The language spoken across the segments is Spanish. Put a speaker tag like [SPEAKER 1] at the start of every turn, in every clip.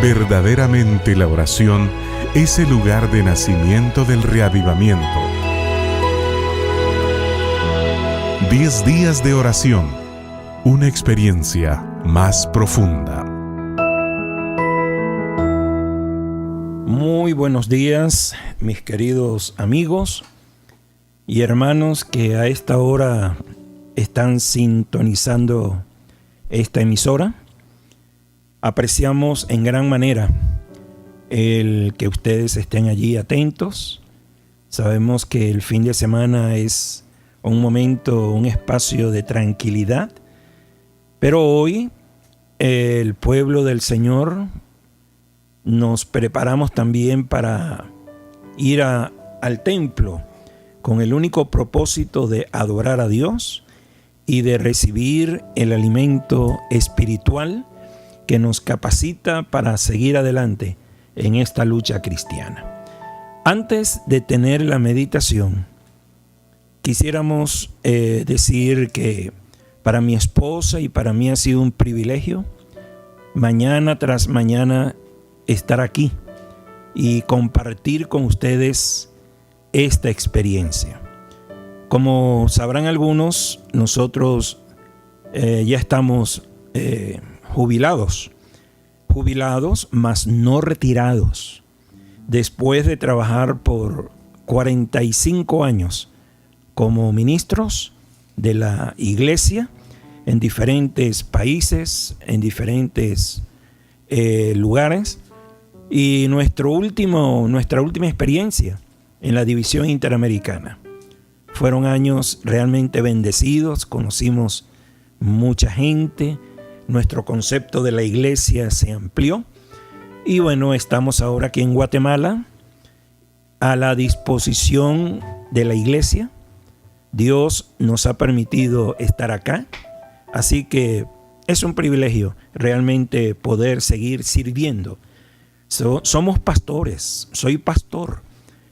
[SPEAKER 1] Verdaderamente la oración es el lugar de nacimiento del reavivamiento. 10 días de oración, una experiencia más profunda.
[SPEAKER 2] Muy buenos días, mis queridos amigos y hermanos que a esta hora están sintonizando esta emisora. Apreciamos en gran manera el que ustedes estén allí atentos. Sabemos que el fin de semana es un momento, un espacio de tranquilidad, pero hoy el pueblo del Señor nos preparamos también para ir al templo con el único propósito de adorar a Dios y de recibir el alimento espiritual que nos capacita para seguir adelante en esta lucha cristiana. Antes de tener la meditación, quisiéramos decir que para mi esposa y para mí ha sido un privilegio mañana tras mañana estar aquí y compartir con ustedes esta experiencia. Como sabrán algunos, nosotros ya estamos jubilados, mas no retirados, después de trabajar por 45 años como ministros de la iglesia en diferentes países, en diferentes lugares, y nuestra última experiencia en la división interamericana. Fueron años realmente bendecidos, conocimos mucha gente, nuestro concepto de la iglesia se amplió y bueno, estamos ahora aquí en Guatemala a la disposición de la iglesia. Dios nos ha permitido estar acá, así que es un privilegio realmente poder seguir sirviendo. Somos pastores, soy pastor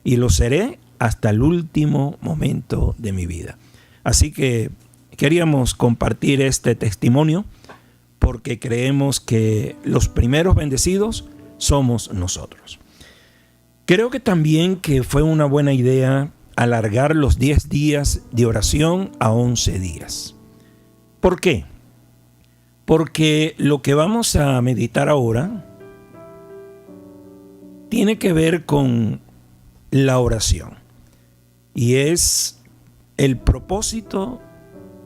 [SPEAKER 2] y lo seré hasta el último momento de mi vida. Así que queríamos compartir este testimonio porque creemos que los primeros bendecidos somos nosotros. Creo que también que fue una buena idea alargar los 10 días de oración a 11 días. ¿Por qué? Porque lo que vamos a meditar ahora tiene que ver con la oración y es el propósito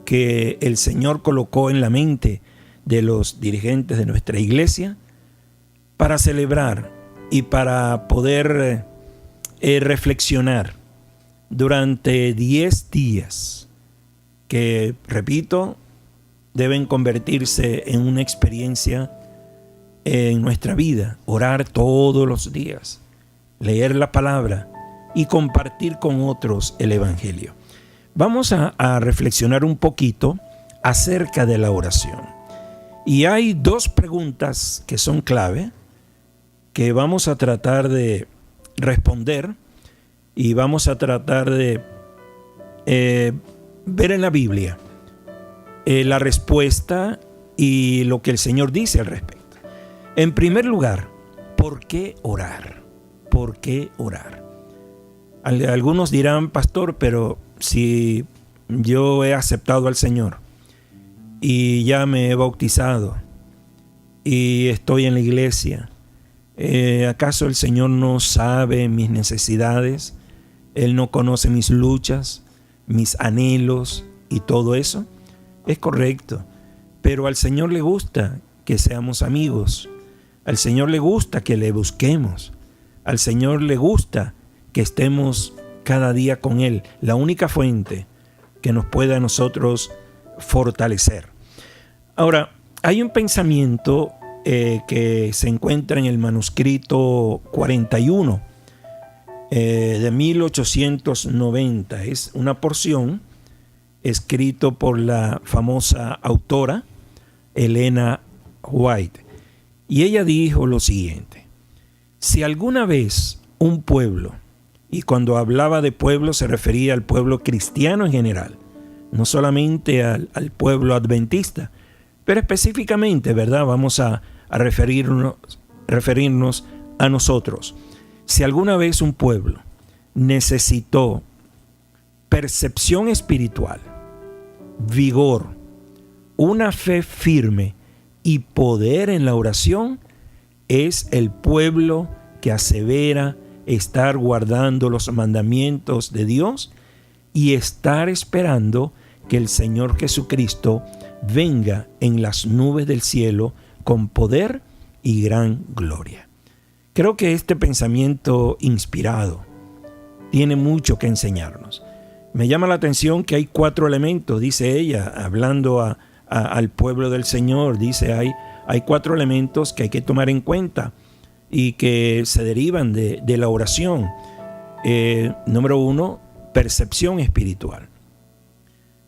[SPEAKER 2] que el Señor colocó en la mente de los dirigentes de nuestra iglesia para celebrar y para poder reflexionar durante 10 días que, repito, deben convertirse en una experiencia en nuestra vida. Orar todos los días, leer la palabra y compartir con otros el evangelio. Vamos a reflexionar un poquito acerca de la oración. Y hay 2 preguntas que son clave, que vamos a tratar de responder y vamos a tratar de ver en la Biblia la respuesta y lo que el Señor dice al respecto. En primer lugar, ¿por qué orar? ¿Por qué orar? Algunos dirán, pastor, pero si yo he aceptado al Señor y ya me he bautizado y estoy en la iglesia, ¿acaso el Señor no sabe mis necesidades? ¿Él no conoce mis luchas, mis anhelos y todo eso? Es correcto, pero al Señor le gusta que seamos amigos. Al Señor le gusta que le busquemos. Al Señor le gusta que estemos cada día con Él, la única fuente que nos puede a nosotros fortalecer. Ahora, hay un pensamiento que se encuentra en el manuscrito 41 de 1890. Es una porción escrito por la famosa autora Elena White. Y ella dijo lo siguiente: si alguna vez un pueblo, y cuando hablaba de pueblo se refería al pueblo cristiano en general, no solamente al pueblo adventista, pero específicamente, ¿verdad? Vamos a referirnos referirnos a nosotros. Si alguna vez un pueblo necesitó percepción espiritual, vigor, una fe firme y poder en la oración, es el pueblo que asevera estar guardando los mandamientos de Dios y estar esperando que el Señor Jesucristo venga en las nubes del cielo con poder y gran gloria. Creo que este pensamiento inspirado tiene mucho que enseñarnos. Me llama la atención que hay 4 elementos, dice ella, hablando al pueblo del Señor. Dice, hay 4 elementos que hay que tomar en cuenta y que se derivan de la oración. Número 1, percepción espiritual.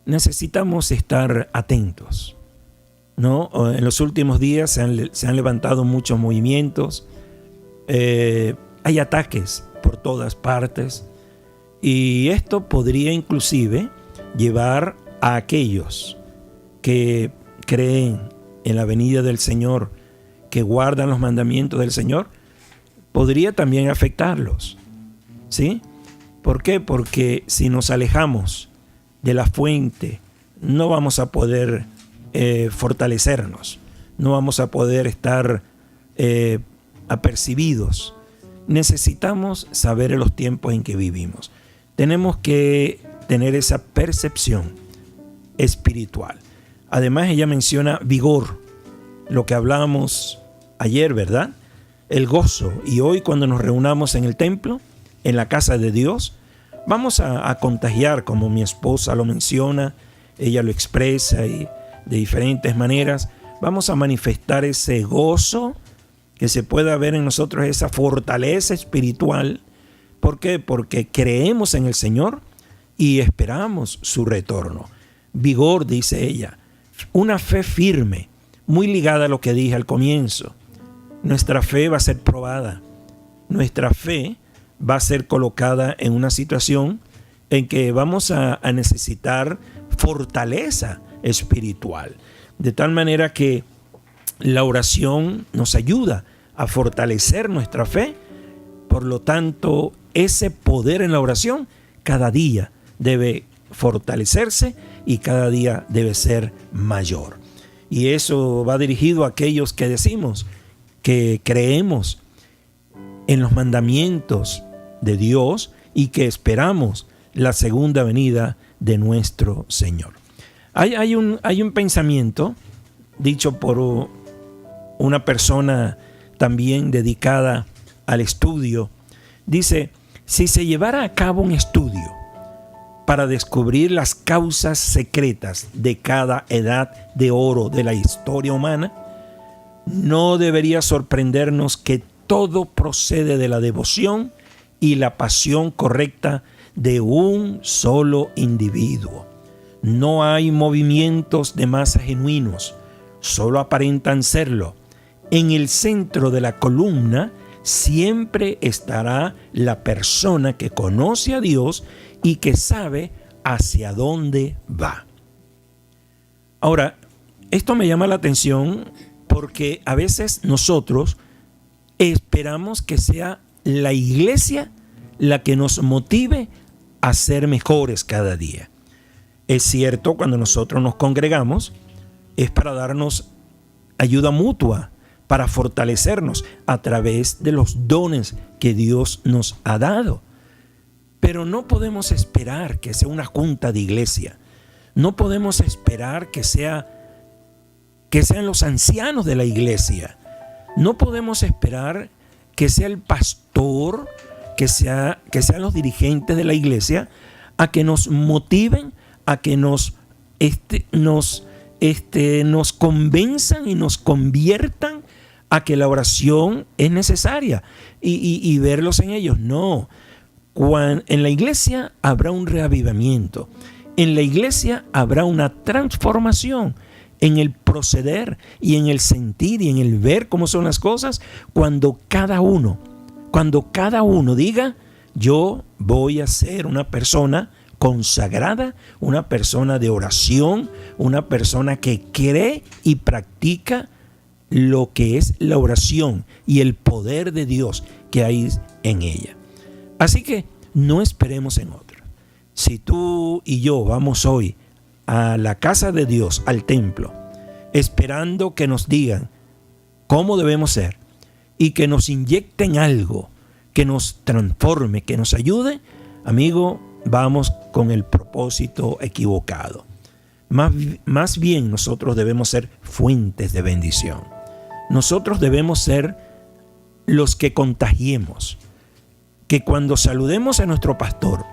[SPEAKER 2] Necesitamos estar atentos, ¿no? En los últimos días se han levantado muchos movimientos, hay ataques por todas partes, y esto podría inclusive llevar a aquellos que creen en la venida del Señor, que guardan los mandamientos del Señor, podría también afectarlos, ¿sí? ¿Por qué? Porque si nos alejamos de la fuente, no vamos a poder fortalecernos, no vamos a poder estar apercibidos. Necesitamos saber en los tiempos en que vivimos. Tenemos que tener esa percepción espiritual. Además, ella menciona vigor, lo que hablábamos ayer, ¿verdad? El gozo. Y hoy, cuando nos reunamos en el templo, en la casa de Dios, vamos a contagiar, como mi esposa lo menciona, ella lo expresa y de diferentes maneras. Vamos a manifestar ese gozo, que se pueda ver en nosotros esa fortaleza espiritual. ¿Por qué? Porque creemos en el Señor y esperamos su retorno. Vigor, dice ella, una fe firme, muy ligada a lo que dije al comienzo. Nuestra fe va a ser probada. Nuestra fe va a ser colocada en una situación en que vamos a necesitar fortaleza espiritual. De tal manera que la oración nos ayuda a fortalecer nuestra fe. Por lo tanto, ese poder en la oración cada día debe fortalecerse y cada día debe ser mayor. Y eso va dirigido a aquellos que decimos que creemos en los mandamientos de Dios y que esperamos la segunda venida de nuestro Señor. Hay un pensamiento dicho por una persona también dedicada al estudio. Dice, si se llevara a cabo un estudio para descubrir las causas secretas de cada edad de oro de la historia humana, no debería sorprendernos que todo procede de la devoción y la pasión correcta de un solo individuo. No hay movimientos de masa genuinos, solo aparentan serlo. En el centro de la columna siempre estará la persona que conoce a Dios y que sabe hacia dónde va. Ahora, esto me llama la atención porque a veces nosotros esperamos que sea la iglesia la que nos motive a ser mejores cada día. Es cierto, cuando nosotros nos congregamos es para darnos ayuda mutua, para fortalecernos a través de los dones que Dios nos ha dado. Pero no podemos esperar que sea una junta de iglesia. No podemos esperar que sean los ancianos de la iglesia. No podemos esperar que sea el pastor, que sean los dirigentes de la iglesia, a que nos motiven, a que nos convenzan y nos conviertan a que la oración es necesaria y verlos en ellos. No. En la iglesia habrá un reavivamiento. En la iglesia habrá una transformación en el proceder y en el sentir y en el ver cómo son las cosas cuando cada uno diga, yo voy a ser una persona consagrada, una persona de oración, una persona que cree y practica lo que es la oración y el poder de Dios que hay en ella. Así que no esperemos en otro. Si tú y yo vamos hoy a la casa de Dios, al templo, esperando que nos digan cómo debemos ser y que nos inyecten algo que nos transforme, que nos ayude, amigo, vamos con el propósito equivocado. Más bien nosotros debemos ser fuentes de bendición. Nosotros debemos ser los que contagiemos. Que cuando saludemos a nuestro pastor,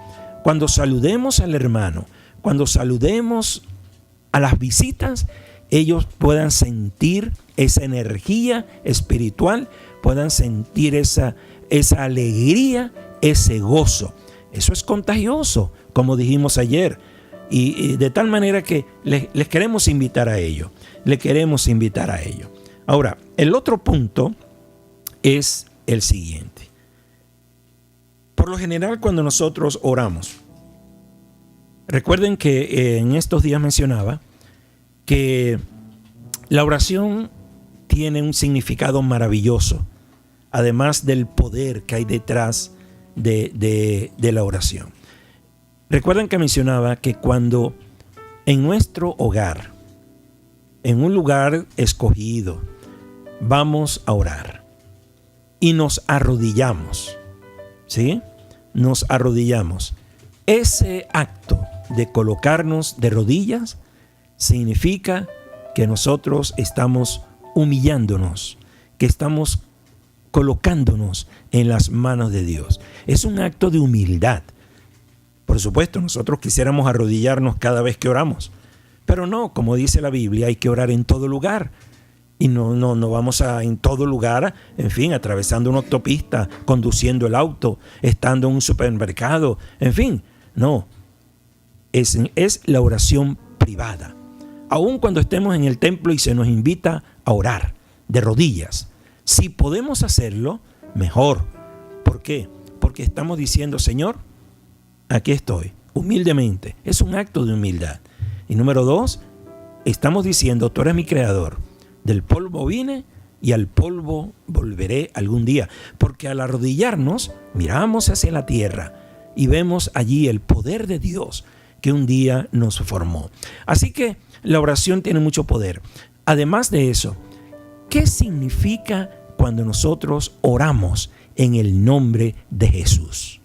[SPEAKER 2] cuando saludemos al hermano, cuando saludemos a las visitas, ellos puedan sentir esa energía espiritual, puedan sentir esa alegría, ese gozo. Eso es contagioso, como dijimos ayer. Y de tal manera que les queremos invitar a ello. Les queremos invitar a ello. Ahora, el otro punto es el siguiente. Por lo general, cuando nosotros oramos, recuerden que en estos días mencionaba que la oración tiene un significado maravilloso, además del poder que hay detrás de la oración. Recuerden que mencionaba que cuando en nuestro hogar, en un lugar escogido, vamos a orar y nos arrodillamos, ¿sí? Nos arrodillamos. Ese acto de colocarnos de rodillas significa que nosotros estamos humillándonos, que estamos colocándonos en las manos de Dios. Es un acto de humildad. Por supuesto, nosotros quisiéramos arrodillarnos cada vez que oramos, pero no, como dice la Biblia, hay que orar en todo lugar. Y no vamos a en todo lugar, en fin, atravesando una autopista, conduciendo el auto, estando en un supermercado, en fin, no. Es la oración privada. Aun cuando estemos en el templo y se nos invita a orar de rodillas, si podemos hacerlo, mejor. ¿Por qué? Porque estamos diciendo, Señor, aquí estoy, humildemente. Es un acto de humildad. Y número 2, estamos diciendo, tú eres mi creador. Del polvo vine y al polvo volveré algún día. Porque al arrodillarnos, miramos hacia la tierra y vemos allí el poder de Dios que un día nos formó. Así que la oración tiene mucho poder. Además de eso, ¿qué significa cuando nosotros oramos en el nombre de Jesús?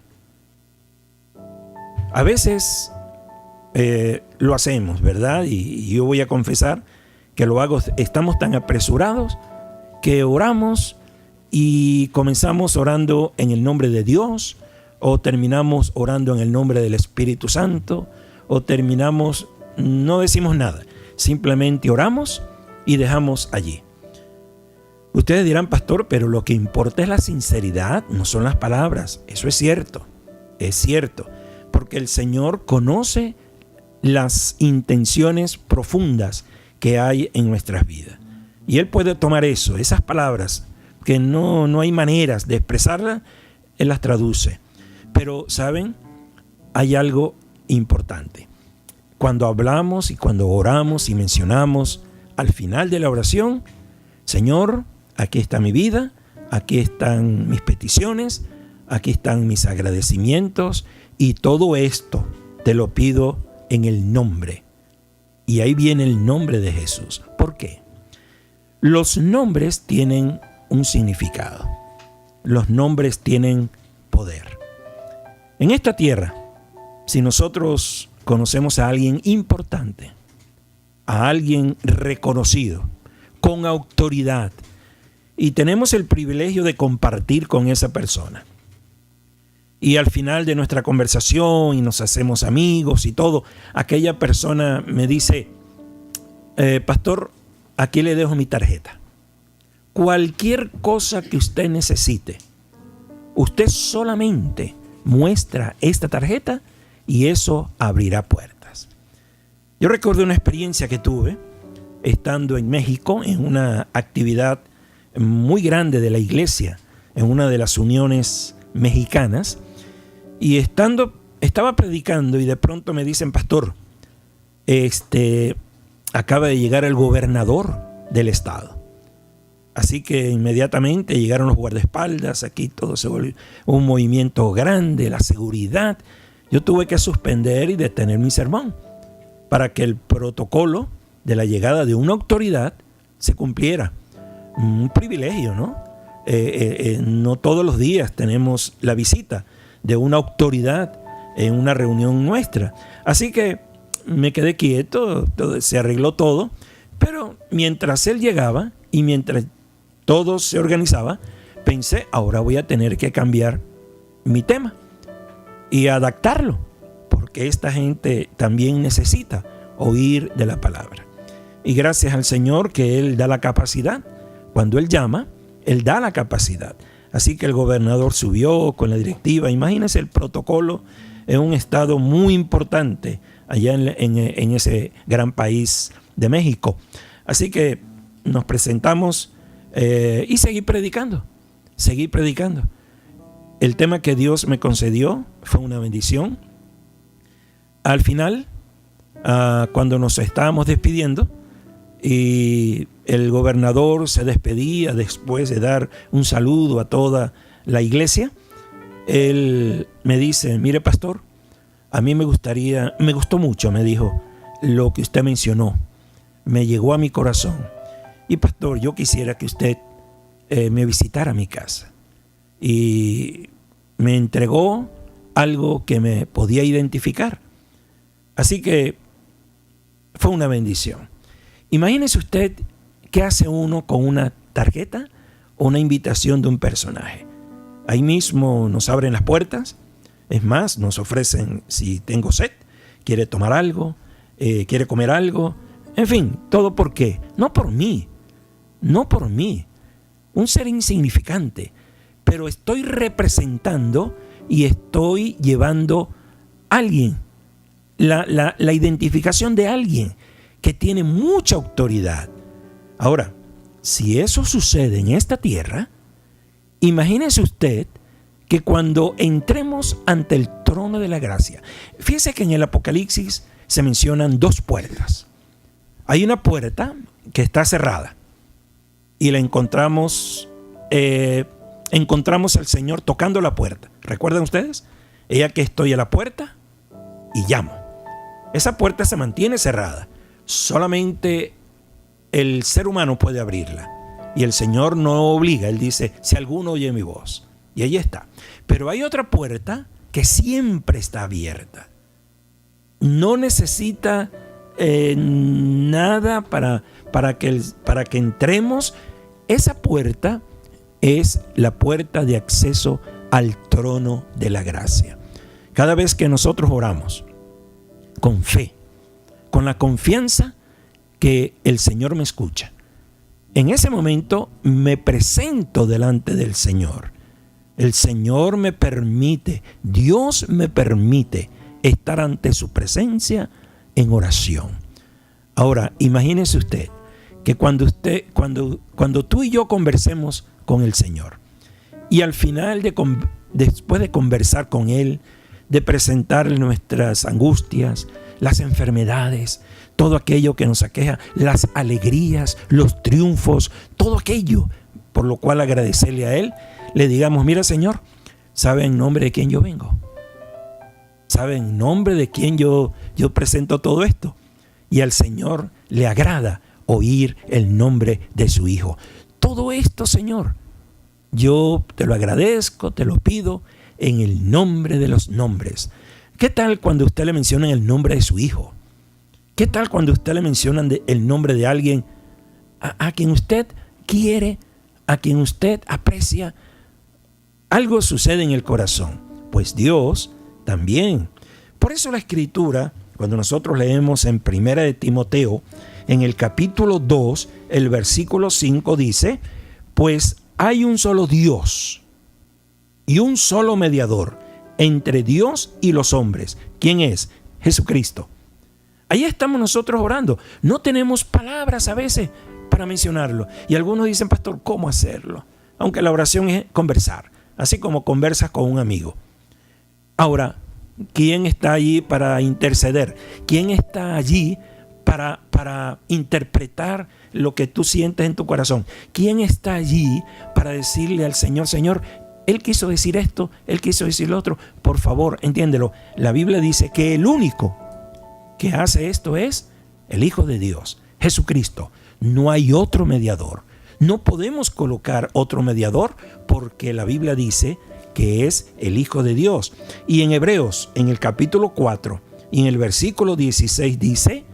[SPEAKER 2] A veces lo hacemos, ¿verdad? Y yo voy a confesar que lo hago, estamos tan apresurados que oramos y comenzamos orando en el nombre de Dios, o terminamos orando en el nombre del Espíritu Santo, o terminamos, no decimos nada, simplemente oramos y dejamos allí. Ustedes dirán, pastor, pero lo que importa es la sinceridad, no son las palabras. Eso es cierto, porque el Señor conoce las intenciones profundas que hay en nuestras vidas. Y Él puede tomar eso, esas palabras que no hay maneras de expresarlas, Él las traduce. Pero, ¿saben? Hay algo importante. Cuando hablamos y cuando oramos y mencionamos al final de la oración, Señor, aquí está mi vida, aquí están mis peticiones, aquí están mis agradecimientos y todo esto te lo pido en el nombre. Y ahí viene el nombre de Jesús. ¿Por qué? Los nombres tienen un significado. Los nombres tienen poder. En esta tierra, si nosotros conocemos a alguien importante, a alguien reconocido, con autoridad, y tenemos el privilegio de compartir con esa persona, y al final de nuestra conversación y nos hacemos amigos y todo, aquella persona me dice, pastor, aquí le dejo mi tarjeta. Cualquier cosa que usted necesite, usted solamente muestra esta tarjeta y eso abrirá puertas. Yo recuerdo una experiencia que tuve estando en México en una actividad muy grande de la iglesia, en una de las uniones mexicanas, y estaba predicando y de pronto me dicen, pastor, acaba de llegar el gobernador del estado. Así que inmediatamente llegaron los guardaespaldas, aquí todo se volvió un movimiento grande, la seguridad. Yo tuve que suspender y detener mi sermón para que el protocolo de la llegada de una autoridad se cumpliera. Un privilegio, ¿no? No todos los días tenemos la visita de una autoridad en una reunión nuestra. Así que me quedé quieto, se arregló todo, pero mientras él llegaba y mientras todo se organizaba, pensé, ahora voy a tener que cambiar mi tema y adaptarlo, porque esta gente también necesita oír de la palabra. Y gracias al Señor que Él da la capacidad. Cuando Él llama, Él da la capacidad. Así que el gobernador subió con la directiva. Imagínense el protocolo en un estado muy importante allá en ese gran país de México. Así que nos presentamos y seguí predicando. El tema que Dios me concedió fue una bendición. Al final, cuando nos estábamos despidiendo y el gobernador se despedía después de dar un saludo a toda la iglesia, él me dice, mire pastor, a mí me gustó mucho, me dijo, lo que usted mencionó, me llegó a mi corazón. Y pastor, yo quisiera que usted me visitara a mi casa. Y me entregó algo que me podía identificar. Así que fue una bendición. Imagínese usted qué hace uno con una tarjeta o una invitación de un personaje. Ahí mismo nos abren las puertas. Es más, nos ofrecen, si tengo sed, quiere tomar algo, quiere comer algo. En fin, ¿todo por qué? No por mí. Un ser insignificante. Pero estoy representando y estoy llevando a alguien. La identificación de alguien que tiene mucha autoridad. Ahora, si eso sucede en esta tierra, imagínese usted que cuando entremos ante el trono de la gracia, fíjese que en el Apocalipsis se mencionan dos puertas. Hay una puerta que está cerrada y la encontramos al Señor tocando la puerta. ¿Recuerdan ustedes? Ella que estoy a la puerta y llamo. Esa puerta se mantiene cerrada. Solamente el ser humano puede abrirla. Y el Señor no obliga. Él dice, si alguno oye mi voz. Y ahí está. Pero hay otra puerta que siempre está abierta. No necesita nada para que entremos. Esa puerta es la puerta de acceso al trono de la gracia. Cada vez que nosotros oramos con fe, con la confianza que el Señor me escucha, en ese momento me presento delante del Señor. El Señor me permite, Dios me permite estar ante su presencia en oración. Ahora, imagínese usted que cuando tú y yo conversemos con el Señor y al final después de conversar con Él, de presentarle nuestras angustias, las enfermedades, todo aquello que nos aqueja, las alegrías, los triunfos, todo aquello por lo cual agradecerle a Él, le digamos, mira Señor, ¿sabe en nombre de quién yo vengo? ¿Sabe en nombre de quién yo presento todo esto? Y al Señor le agrada oír el nombre de su Hijo. Todo esto, Señor, yo te lo agradezco, te lo pido en el nombre de los nombres. ¿Qué tal cuando usted le menciona el nombre de su hijo? ¿Qué tal cuando usted le menciona el nombre de alguien a quien usted quiere, a quien usted aprecia? Algo sucede en el corazón. Pues Dios también. Por eso la Escritura, cuando nosotros leemos en 1 de Timoteo, en el capítulo 2, el versículo 5 dice, pues hay un solo Dios y un solo mediador entre Dios y los hombres. ¿Quién es? Jesucristo. Ahí estamos nosotros orando. No tenemos palabras a veces para mencionarlo. Y algunos dicen, pastor, ¿cómo hacerlo? Aunque la oración es conversar, así como conversas con un amigo. Ahora, ¿quién está allí para interceder? ¿Quién está allí para interpretar lo que tú sientes en tu corazón? ¿Quién está allí para decirle al Señor, Señor, Él quiso decir esto, Él quiso decir lo otro? Por favor, entiéndelo. La Biblia dice que el único que hace esto es el Hijo de Dios, Jesucristo. No hay otro mediador. No podemos colocar otro mediador porque la Biblia dice que es el Hijo de Dios. Y en Hebreos, en el capítulo 4 y en el versículo 16 dice: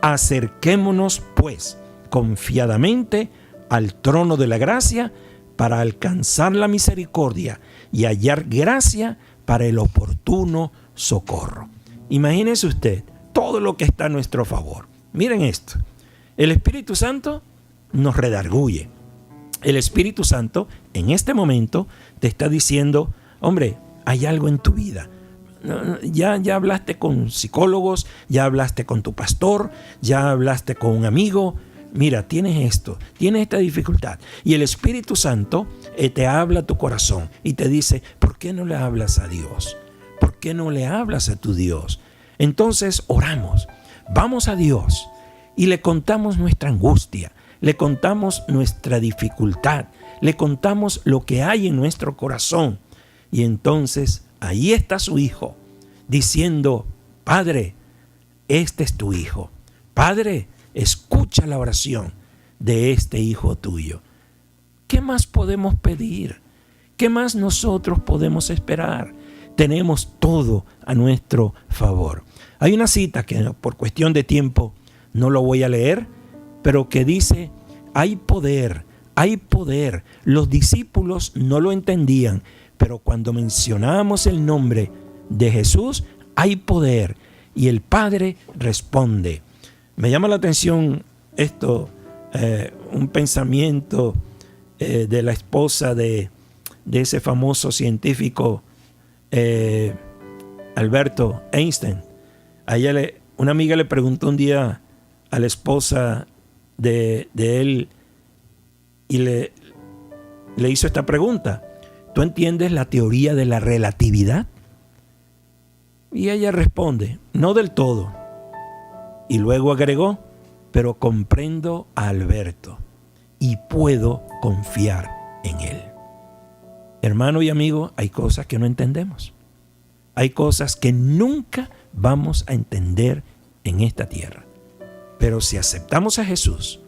[SPEAKER 2] acerquémonos pues confiadamente al trono de la gracia para alcanzar la misericordia y hallar gracia para el oportuno socorro. Imagínese usted todo lo que está a nuestro favor. Miren esto. El Espíritu Santo nos redarguye. El Espíritu Santo en este momento te está diciendo: hombre, hay algo en tu vida. Ya hablaste con psicólogos, ya hablaste con tu pastor, ya hablaste con un amigo. Mira, tienes esto, tienes esta dificultad. Y el Espíritu Santo te habla a tu corazón y te dice: ¿por qué no le hablas a Dios? ¿Por qué no le hablas a tu Dios? Entonces oramos, vamos a Dios y le contamos nuestra angustia, le contamos nuestra dificultad, le contamos lo que hay en nuestro corazón. Y entonces ahí está su Hijo diciendo: Padre, este es tu Hijo. Padre, escucha la oración de este Hijo tuyo. ¿Qué más podemos pedir? ¿Qué más nosotros podemos esperar? Tenemos todo a nuestro favor. Hay una cita que por cuestión de tiempo no lo voy a leer, pero que dice: hay poder, hay poder. Los discípulos no lo entendían, pero cuando mencionamos el nombre de Jesús, hay poder. Y el Padre responde. Me llama la atención esto, un pensamiento de la esposa de ese famoso científico Alberto Einstein. Una amiga le preguntó un día a la esposa de él y le hizo esta pregunta: ¿tú entiendes la teoría de la relatividad? Y ella responde: no del todo. Y luego agregó: pero comprendo a Alberto y puedo confiar en él. Hermano y amigo, hay cosas que no entendemos. Hay cosas que nunca vamos a entender en esta tierra. Pero si aceptamos a Jesús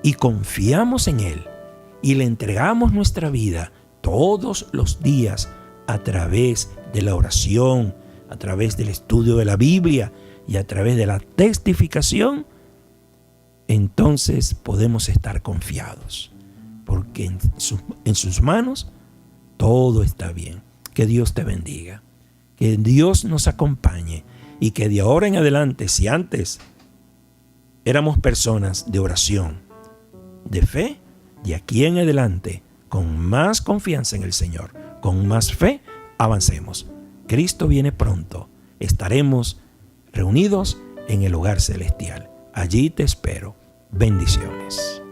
[SPEAKER 2] y confiamos en Él y le entregamos nuestra vida todos los días a través de la oración, a través del estudio de la Biblia y a través de la testificación, entonces podemos estar confiados, porque en sus manos todo está bien. Que Dios te bendiga, que Dios nos acompañe y que de ahora en adelante, si antes éramos personas de oración, de fe, de aquí en adelante, con más confianza en el Señor, con más fe, avancemos. Cristo viene pronto. Estaremos reunidos en el hogar celestial. Allí te espero. Bendiciones.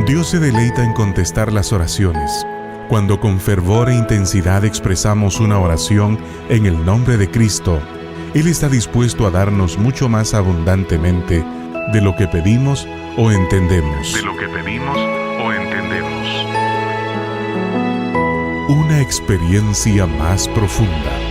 [SPEAKER 1] Dios se deleita en contestar las oraciones. Cuando con fervor e intensidad expresamos una oración en el nombre de Cristo, Él está dispuesto a darnos mucho más abundantemente de lo que pedimos o entendemos. Una experiencia más profunda.